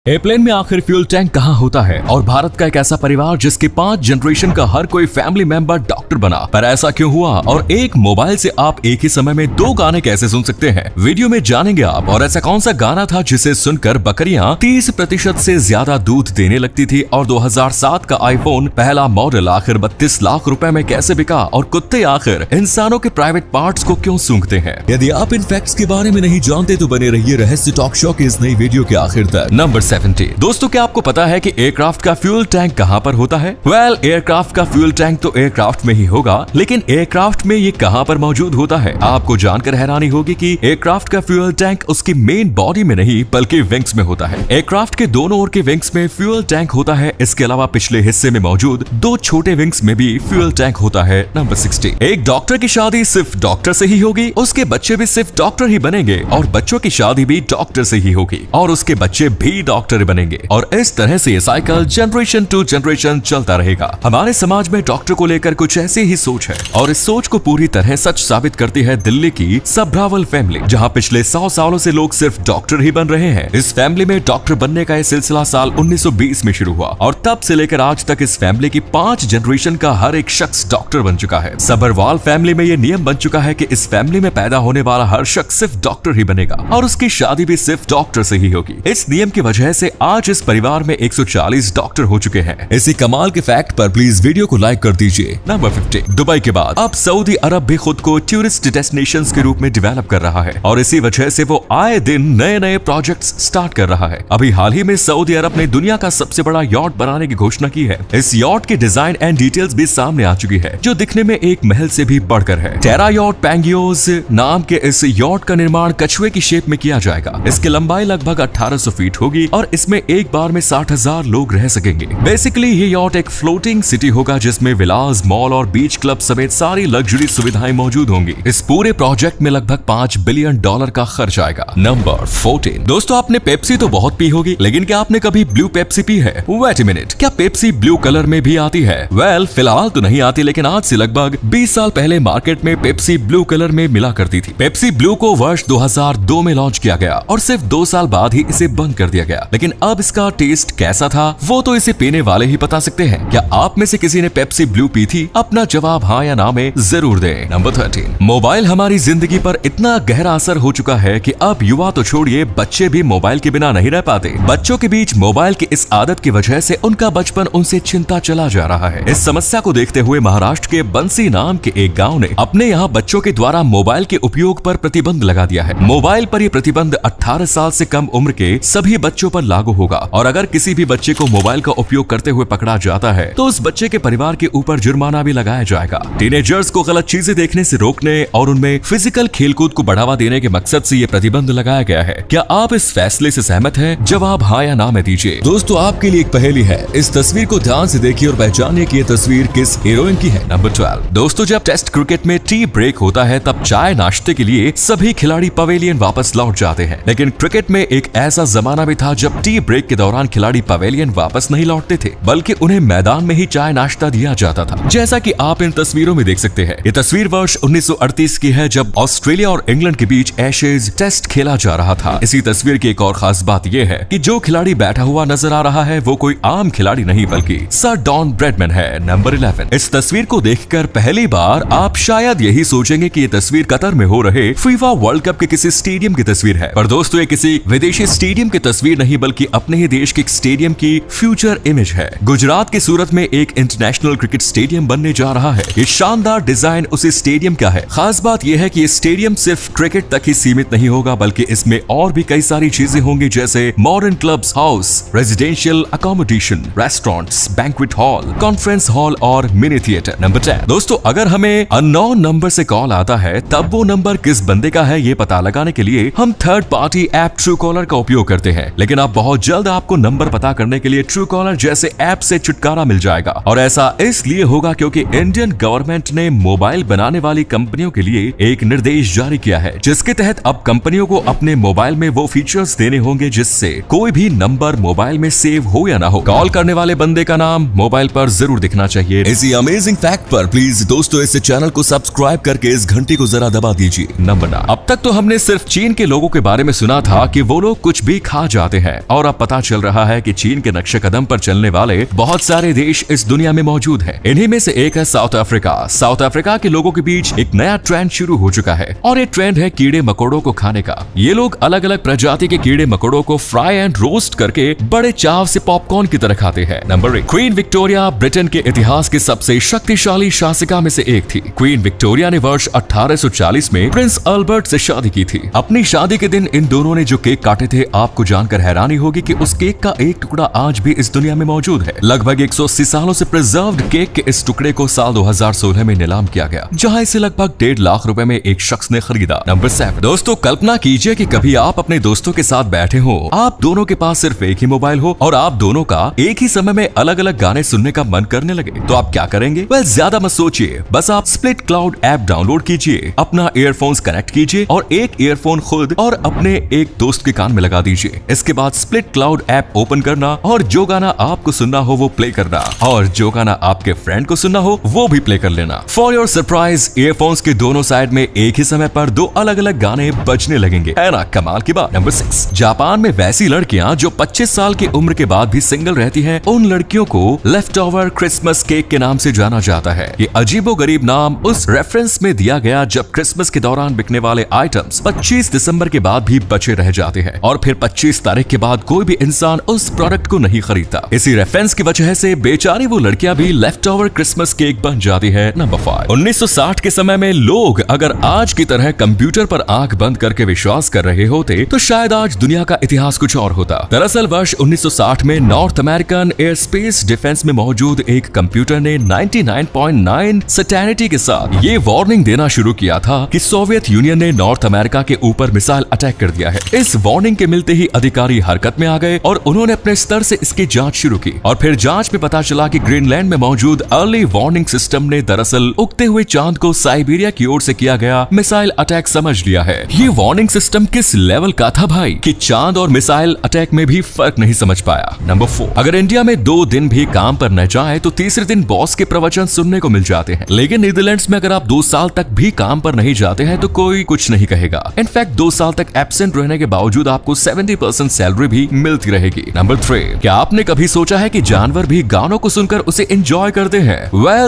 Airplane में आखिर fuel tank कहाँ होता है और भारत का एक ऐसा परिवार जिसके 5 जनरेशन का हर कोई फैमिली मेंबर डॉक्टर बना, पर ऐसा क्यों हुआ और एक मोबाइल से आप एक ही समय में 2 गाने कैसे सुन सकते हैं, वीडियो में जानेंगे आप। और ऐसा कौन सा गाना था जिसे सुनकर बकरियां 30% से ज्यादा दूध देने लगती थी और 2007 का आईफोन पहला मॉडल आखिर 32 लाख रुपए में कैसे बिका और कुत्ते आखिर इंसानों के प्राइवेट पार्ट्स को क्यों सूंघते हैं। यदि आप इन फैक्ट्स के बारे में नहीं जानते तो बने रहिए रहस्य टॉक शो की इस नई वीडियो के आखिर तक। नंबर 70। दोस्तों, क्या आपको पता है कि एयरक्राफ्ट का फ्यूल टैंक कहां पर होता है? एयरक्राफ्ट का फ्यूल टैंक तो एयरक्राफ्ट में ही होगा, लेकिन एयरक्राफ्ट में ये कहां पर मौजूद होता है? आपको जानकर हैरानी होगी कि एयरक्राफ्ट का फ्यूल टैंक उसकी मेन बॉडी में नहीं बल्कि विंग्स में होता है। एयरक्राफ्ट के दोनों ओर के विंग्स में फ्यूल टैंक होता है। इसके अलावा पिछले हिस्से में मौजूद 2 छोटे विंग्स में भी फ्यूल टैंक होता है। नंबर 60। एक डॉक्टर की शादी सिर्फ डॉक्टर से ही होगी, उसके बच्चे भी सिर्फ डॉक्टर ही बनेंगे और बच्चों की शादी भी डॉक्टर से ही होगी और उसके बच्चे भी डॉक्टर बनेंगे और इस तरह से ये साइकिल जनरेशन टू जनरेशन चलता रहेगा। हमारे समाज में डॉक्टर को लेकर कुछ ऐसी ही सोच है और इस सोच को पूरी तरह सच साबित करती है दिल्ली की सब्रावल फैमिली, जहां पिछले 100 सालों से लोग सिर्फ डॉक्टर ही बन रहे हैं। इस फैमिली में डॉक्टर बनने का यह सिलसिला साल 1920 में शुरू हुआ और तब से लेकर आज तक इस फैमिली की 5 जनरेशन का हर एक शख्स डॉक्टर बन चुका है। सब्रवाल फैमिली में ये नियम बन चुका है कि इस फैमिली में पैदा होने वाला हर शख्स सिर्फ डॉक्टर ही बनेगा और उसकी शादी भी सिर्फ डॉक्टर से ही होगी। इस नियम की वजह से आज इस परिवार में 140 डॉक्टर हो चुके हैं। इसी कमाल के फैक्ट पर प्लीज वीडियो को लाइक कर दीजिए। नंबर 50। दुबई के बाद अब सऊदी अरब भी खुद को टूरिस्ट डेस्टिनेशंस के रूप में डेवलप कर रहा है और इसी वजह से वो आए दिन नए नए प्रोजेक्ट्स स्टार्ट कर रहा है। अभी हाल ही में सऊदी अरब ने दुनिया का सबसे बड़ा यॉट बनाने की घोषणा की है। इस यॉट की डिजाइन एंड डिटेल्स भी सामने आ चुकी है, जो दिखने में एक महल से भी बढ़कर है। टेरा यॉट पैंगियोस नाम के इस यॉट का निर्माण कछुए की शेप में किया जाएगा। इसकी लंबाई लगभग 1800 फीट होगी और इसमें एक बार में 60,000 लोग रह सकेंगे। बेसिकली ये यॉट एक फ्लोटिंग सिटी होगा जिसमें विलास, मॉल और बीच क्लब समेत सारी लग्जरी सुविधाएं मौजूद होंगी। इस पूरे प्रोजेक्ट में लगभग $5 बिलियन का खर्च आएगा। नंबर 14। दोस्तों, आपने पेप्सी तो बहुत पी होगी, लेकिन क्या आपने कभी ब्लू पेप्सी पी है? वेट अ मिनट, क्या पेप्सी ब्लू कलर में भी आती है? फिलहाल तो नहीं आती, लेकिन आज से लगभग 20 साल पहले मार्केट में पेप्सी ब्लू कलर में मिला करती थी। पेप्सी ब्लू को वर्ष 2002 में लॉन्च किया गया और सिर्फ 2 साल बाद ही इसे बंद कर दिया गया। लेकिन अब इसका टेस्ट कैसा था वो तो इसे पीने वाले ही बता सकते हैं। क्या आप में से किसी ने पेप्सी ब्लू पी थी? अपना जवाब हाँ या ना में जरूर दें। नंबर 13। मोबाइल हमारी जिंदगी पर इतना गहरा असर हो चुका है कि अब युवा तो छोड़िए, बच्चे भी मोबाइल के बिना नहीं रह पाते। बच्चों के बीच मोबाइल की इस आदत की वजह से उनका बचपन उनसे छिनता चला जा रहा है। इस समस्या को देखते हुए महाराष्ट्र के बंसी नाम के एक गाँव ने अपने यहाँ बच्चों के द्वारा मोबाइल के उपयोग पर प्रतिबंध लगा दिया है। मोबाइल पर यह प्रतिबंध 18 साल से कम उम्र के सभी बच्चों पर लागू होगा और अगर किसी भी बच्चे को मोबाइल का उपयोग करते हुए पकड़ा जाता है तो उस बच्चे के परिवार के ऊपर जुर्माना भी लगाया जाएगा। टीनेजर्स को गलत चीजें देखने से रोकने और उनमें फिजिकल खेलकूद को बढ़ावा देने के मकसद से ये प्रतिबंध लगाया गया है। क्या आप इस फैसले से सहमत हैं? जवाब हाँ या ना में दीजिए। दोस्तों, आपके लिए एक पहेली है, इस तस्वीर को ध्यान से देखिए और पहचानिए कि ये तस्वीर किस हीरोइन की है। नंबर 12। दोस्तों, जब टेस्ट क्रिकेट में टी ब्रेक होता है तब चाय नाश्ते के लिए सभी खिलाड़ी पवेलियन वापस लौट जाते हैं, लेकिन क्रिकेट में एक ऐसा जमाना भी था जब टी ब्रेक के दौरान खिलाड़ी पवेलियन वापस नहीं लौटते थे, बल्कि उन्हें मैदान में ही चाय नाश्ता दिया जाता था, जैसा कि आप इन तस्वीरों में देख सकते हैं। ये तस्वीर वर्ष 1938 की है जब ऑस्ट्रेलिया और इंग्लैंड के बीच एशेज टेस्ट खेला जा रहा था। इसी तस्वीर की एक और खास बात यह है कि जो खिलाड़ी बैठा हुआ नजर आ रहा है वो कोई आम खिलाड़ी नहीं बल्कि सर डॉन ब्रैडमैन है। नंबर 11। इस तस्वीर को देखकर पहली बार आप शायद यही सोचेंगे कि ये तस्वीर कतर में हो रहे फीफा वर्ल्ड कप के किसी स्टेडियम की तस्वीर है, पर दोस्तों ये किसी विदेशी स्टेडियम की तस्वीर नहीं बल्कि अपने ही देश के स्टेडियम की फ्यूचर इमेज है। गुजरात के सूरत में एक इंटरनेशनल क्रिकेट स्टेडियम बनने जा रहा है। ये शानदार डिजाइन उसी स्टेडियम का है। खास बात यह है कि ये स्टेडियम सिर्फ क्रिकेट तक ही सीमित नहीं होगा बल्कि इसमें और भी कई सारी चीजें होंगी, जैसे modern clubs house, residential accommodation, restaurants, banquet hall, conference hall और मिनी थिएटर। नंबर 10। दोस्तों, अगर हमें अननोन नंबर से कॉल आता है तब वो नंबर किस बंदे का है ये पता लगाने के लिए हम third party app true collar का उपयोग करते हैं, लेकिन अब बहुत जल्द आपको नंबर पता करने के लिए ट्रू कॉलर जैसे ऐप से छुटकारा मिल जाएगा और ऐसा इसलिए होगा क्योंकि इंडियन गवर्नमेंट ने मोबाइल बनाने वाली कंपनियों के लिए एक निर्देश जारी किया है, जिसके तहत अब कंपनियों को अपने मोबाइल में वो फीचर्स देने होंगे जिससे कोई भी नंबर मोबाइल में सेव हो या ना हो, कॉल करने वाले बंदे का नाम मोबाइल पर जरूर दिखना चाहिए। इसी अमेजिंग फैक्ट पर प्लीज दोस्तों इस चैनल को सब्सक्राइब करके इस घंटी को जरा दबा दीजिए। नंबर 9। अब तक तो हमने सिर्फ चीन के लोगों के बारे में सुना था कि वो लोग कुछ भी खा जाते हैं, हैं और अब पता चल रहा है कि चीन के नक्शे कदम पर चलने वाले बहुत सारे देश इस दुनिया में मौजूद हैं। इन्हीं में से एक है साउथ अफ्रीका। साउथ अफ्रीका के लोगों के बीच एक नया ट्रेंड शुरू हो चुका है और ये ट्रेंड है कीड़े मकोड़ों को खाने का। ये लोग अलग अलग प्रजाति के कीड़े मकोड़ों को फ्राई एंड रोस्ट करके बड़े चाव से पॉपकॉर्न की तरह खाते हैं। नंबर 1, क्वीन विक्टोरिया ब्रिटेन के इतिहास की सबसे शक्तिशाली शासिका में से एक थी। क्वीन विक्टोरिया ने वर्ष 1840 में प्रिंस अल्बर्ट से शादी की थी। अपनी शादी के दिन इन दोनों ने जो केक काटे थे, आपको जानकर हैरानी होगी कि उस केक का एक टुकड़ा आज भी इस दुनिया में मौजूद है। लगभग 180 सालों से प्रिजर्व्ड केक के इस टुकड़े को साल 2016 में नीलाम किया गया, जहां इसे लगभग 1.5 लाख रुपए में एक शख्स ने खरीदा। नंबर 7, दोस्तों कल्पना कीजिए कि कभी आप अपने दोस्तों के साथ बैठे हो, आप दोनों के पास सिर्फ एक ही मोबाइल हो और आप दोनों का एक ही समय में अलग अलग गाने सुनने का मन करने लगे, तो आप क्या करेंगे? ज्यादा मत सोचिए, बस आप स्प्लिट क्लाउड ऐप डाउनलोड कीजिए, अपना ईयरफोन्स कनेक्ट कीजिए और एक ईयरफोन खुद और अपने एक दोस्त के कान में लगा दीजिए। इसके बाद स्प्लिट क्लाउड ऐप ओपन करना और जो गाना आपको सुनना हो वो प्ले करना और जो गाना आपके फ्रेंड को सुनना हो वो भी प्ले कर लेना। फॉर योर सरप्राइज, ईयरफोन्स के दोनों साइड में एक ही समय पर 2 अलग अलग गाने बजने लगेंगे। है ना कमाल की बात। नंबर 6, जापान में वैसी लड़कियां जो 25 साल की उम्र के बाद भी सिंगल रहती हैं, उन लड़कियों को लेफ्ट ओवर क्रिसमस केक के नाम से जाना जाता है। ये अजीबोगरीब नाम उस रेफरेंस में दिया गया जब क्रिसमस के दौरान बिकने वाले आइटम्स 25 दिसंबर के बाद भी बचे रह जाते हैं और फिर 25 तारीख के बाद कोई भी इंसान उस प्रोडक्ट को नहीं खरीदता। इसी रेफरेंस की वजह से बेचारी वो लड़कियां भी लेफ्ट ओवर क्रिसमस केक बन जाती है। नंबर 5, 1960 के समय में लोग अगर आज की तरह कंप्यूटर पर आंख बंद करके विश्वास कर रहे होते तो शायद आज दुनिया का इतिहास कुछ और होता। दरअसल वर्ष 1960 में north American air space defence में मौजूद एक कंप्यूटर ने 99.9 सर्टेनिटी के साथ ये वार्निंग देना शुरू किया था कि सोवियत यूनियन ने नॉर्थ अमेरिका के ऊपर मिसाइल अटैक कर दिया है। इस वार्निंग के मिलते ही अधिकारी हरकत में आ गए और उन्होंने अपने स्तर से इसकी जांच शुरू की और फिर जांच में पता चला कि ग्रीनलैंड में मौजूद अर्ली वार्निंग सिस्टम ने दरअसल उगते हुए चांद को साइबेरिया की ओर से किया गया मिसाइल अटैक समझ लिया है। ये वार्निंग सिस्टम किस लेवल का था भाई कि चांद और मिसाइल अटैक में भी फर्क नहीं समझ पाया। नंबर 4, अगर इंडिया में 2 दिन भी काम पर न जाए तो तीसरे दिन बॉस के प्रवचन सुनने को मिल जाते हैं, लेकिन नीदरलैंड्स में अगर आप 2 साल तक भी काम पर नहीं जाते हैं तो कोई कुछ नहीं कहेगा। इनफैक्ट 2 साल तक एब्सेंट रहने के बावजूद आपको 70% सैलरी भी मिलती रहेगी। नंबर 3, क्या आपने कभी सोचा है कि जानवर भी गानों को सुनकर उसे एंजॉय करते हैं?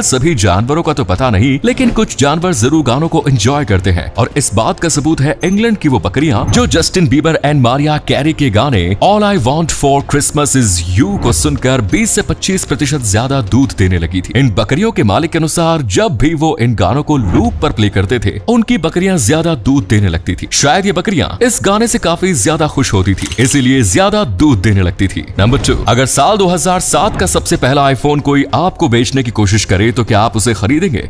सभी जानवरों का तो पता नहीं, लेकिन कुछ जानवर जरूर गानों को एंजॉय करते हैं और इस बात का सबूत है इंग्लैंड की वो बकरियां जो Justin Bieber and Maria carry के गाने all I want for Christmas is you को सुनकर 20 से 25% ज्यादा दूध देने लगी थी। इन बकरियों के मालिक के अनुसार जब भी वो इन गानों को लूप पर प्ले करते थे उनकी बकरियां ज्यादा दूध देने लगती थी। शायद ये बकरियां इस गाने से काफी ज्यादा खुश होती थी, इसीलिए ज्यादा दूध देने लगती थी। नंबर 2, अगर साल 2007 का सबसे पहला आईफोन कोई आपको बेचने की कोशिश करे तो क्या आप उसे खरीदेंगे?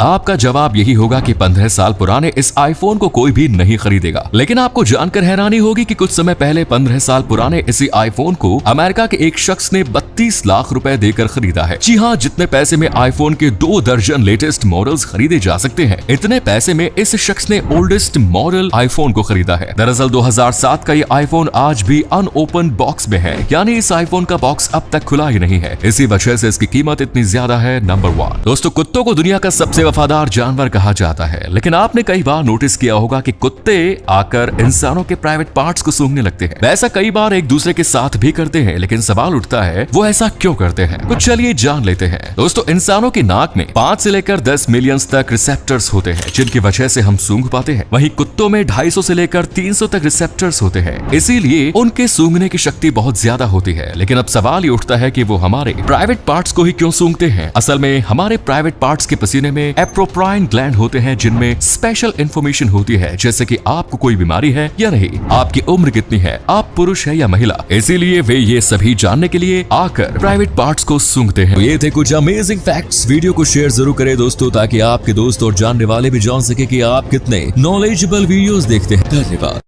आपका जवाब यही होगा कि 15 साल पुराने इस आईफोन को कोई भी नहीं खरीदेगा। लेकिन आपको जानकर हैरानी होगी कि कुछ समय पहले 15 साल पुराने इसी आईफोन को अमेरिका के एक शख्स ने 32 लाख रुपए देकर खरीदा है। जी हाँ, जितने पैसे में आईफोन के 2 दर्जन लेटेस्ट मॉडल्स खरीदे जा सकते हैं, इतने पैसे में इस शख्स ने ओल्डेस्ट मॉडल आईफोन को खरीदा है। दरअसल 2007 का ये आईफोन आज भी अनओपन बॉक्स में है, यानी इस आईफोन का बॉक्स अब तक खुला ही नहीं है। इसी वजह से इसकी कीमत इतनी ज्यादा है। नंबर 1, दोस्तों कुत्तों को दुनिया का सबसे वफादार जानवर कहा जाता है, लेकिन आपने कई बार नोटिस किया होगा कि कुत्ते आकर इंसानों के प्राइवेट पार्ट्स को सूंघने लगते हैं। वैसा कई बार एक दूसरे के साथ भी करते हैं, लेकिन सवाल उठता है वो ऐसा क्यों करते हैं? तो चलिए जान लेते हैं। दोस्तों इंसानों की नाक में 5 से लेकर 10 मिलियन तक रिसेप्टर्स होते हैं, जिनकी वजह से हम सूंघ पाते हैं। वहीं कुत्तों में 250 से लेकर 300 तक रिसेप्टर्स होते हैं, इसीलिए उनके सूंघने की शक्ति बहुत ज्यादा होती है। लेकिन अब सवाल ये उठता है कि वो हमारे प्राइवेट पार्ट्स को ही क्यों सूंघते हैं? असल में हमारे प्राइवेट पार्ट्स के पसीने में एप्रोप्राइन ग्लैंड होते हैं, जिनमें स्पेशल इंफॉर्मेशन होती है, जैसे कि आपको कोई बीमारी है या नहीं, आपकी उम्र कितनी है, आप पुरुष है या महिला। इसीलिए वे ये सभी जानने के लिए आकर प्राइवेट पार्ट्स को सूंघते हैं। ये थे कुछ अमेजिंग फैक्ट्स। वीडियो को शेयर जरूर करें दोस्तों, ताकि आपके दोस्त और जानने वाले भी जान सके कि आप कितने नॉलेजेबल वीडियोस देखते हैं। धन्यवाद।